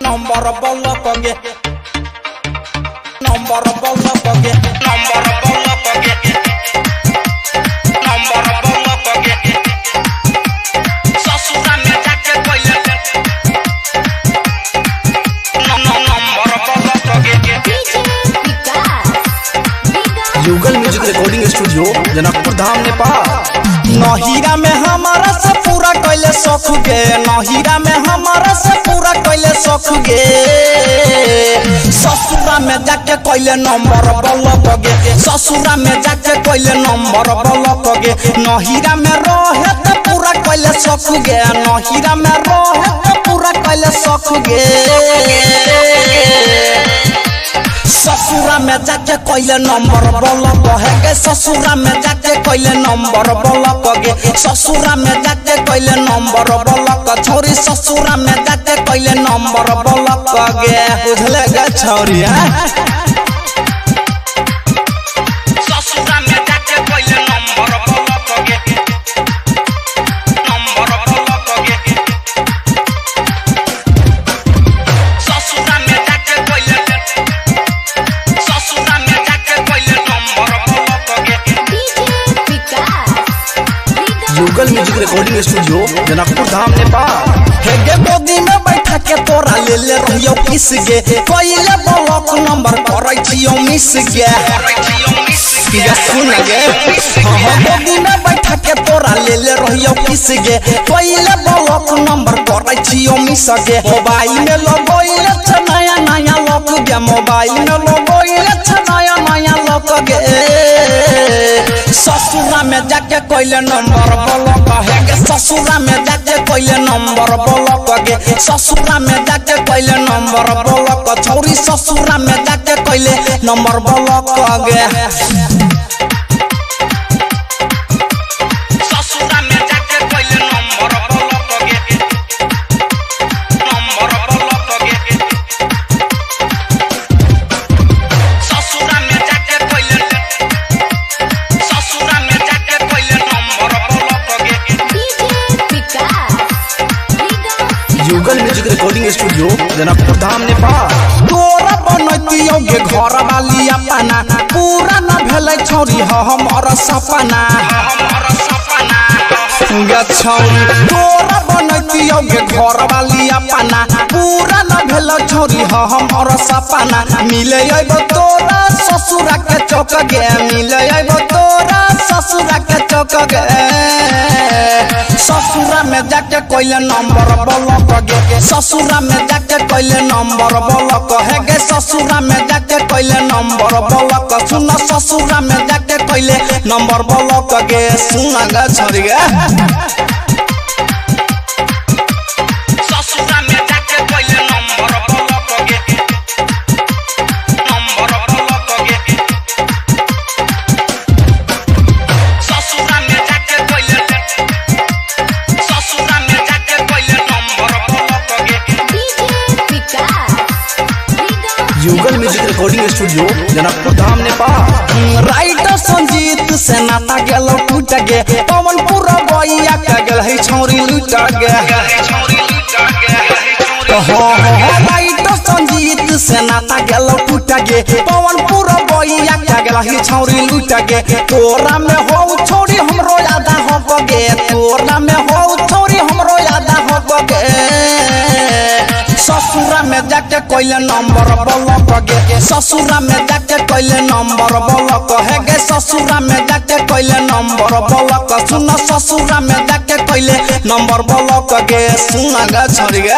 Number bolokoge, number bolokoge, number bolokoge, number bolokoge. Sasura me jaake koile, number bolokoge. युगल music recording studio Janakpur Dham Nepal. नहीरा में हमारा से पूरा कैले सख गे, नहीरा में हमारा से पूरा कैले सख गे। ससुरा में जाके कैले नंबर ब्लॉक गे, ससुरा में जाके कैले नंबर ब्लॉक गे। नहीरा में रहे तो पूरा कैले सख गे, नहीरा में रहे तो पूरा कैले सख गे। ससुरा में जाके कैले नंबर ब्लॉक है, ससुरा में जाके कैले नंबर ब्लॉक गे, ससुरा में जाके कैले नंबर ब्लॉक। छोरी ससुरा में जाके कैले नंबर ब्लॉक गे, बुझले गे छोरी ससुरा में जाके कैले नंबर ब्लॉक गे, नंबर ब्लॉक गे। ससुरा में जाके कैले, ससुरा में जाके कैले नंबर ब्लॉक गे। युगल music recording studio Janakpur Dham Nepal. हेगे गोदी में बैठा के तोरा ले ले रहियो किस गे, कैले ब्लॉक नंबर करै छियो मिस गे। किया सुन गे, हां गोदी में बैठा के तोरा ले ले रहियो किस गे, कैले ब्लॉक नंबर करै छियो मिस गे। मोबाइल में लगोइले छ नया नया लॉक गे, मोबाइल में लगोइले छ नया नया लॉक गे। ससुरा में जाके कैले नंबर ब्लॉक है गे, ससुरा में जाके कैले नंबर ब्लॉक गे, ससुरा में जाके कैले नंबर ब्लॉक। छोरी ससुरा में जाके कैले नंबर ब्लॉक गे। ससुरा में जाके कैले नंबर ब्लॉक गे, नंबर ब्लॉक गे। ससुरा में जाके कैले, ससुरा में जाके कैले नंबर ब्लॉक गे। युगल music recording studio Janakpur Dham Nepal. तोरा बनतियो गे घर वाली अपना, पूरा न भेलै छोरी हमर सपना, हमर सपना गे छोरी। तोरा बनतियो गे घर वाली अपना, पूरा न भेलै छोरी हमर सपना। मिले अइबो तोरा ससुरा के चौक गे, मिले अइबो तोरा ससुरा के चौक गे। ससुरा में जाके कैले नंबर ब्लॉक गे, ससुरा में जाके कैले नंबर ब्लॉक है गे, ससुरा में जाके कैले नंबर ब्लॉक। सुन ससुरा में जाके कैले नंबर ब्लॉक गे, सुन गे छोरी गे। ससुरा में जाके कैले नंबर ब्लॉक गे, नंबर ब्लॉक गे। ससुरा में जाके कैले, ससुरा में जाके कैले नंबर ब्लॉक गे। युगल music recording studio Janakpur Dham Nepal. Writer Sanjeet से नाता गेलो टूट गे, पवन पूरा बइया के गेल है छौरी लूट गे। राइटर संजीत से नाता गेलो टूट गे, पवन पूरा बइया के गेल है छौरी लूट गे। तोरा में हो छोरी हमरो याद हो गे, तोरा में हो छोरी हमरो याद हो गे। ससुरा में जाके कैले नंबर ब्लॉक गे, ससुरा में जाके कैले नंबर ब्लॉक है गे, ससुरा में जाके कैले नंबर ब्लॉक। सुन ससुरा में जाके कैले नंबर ब्लॉक गे, सुन गे छोरी गे।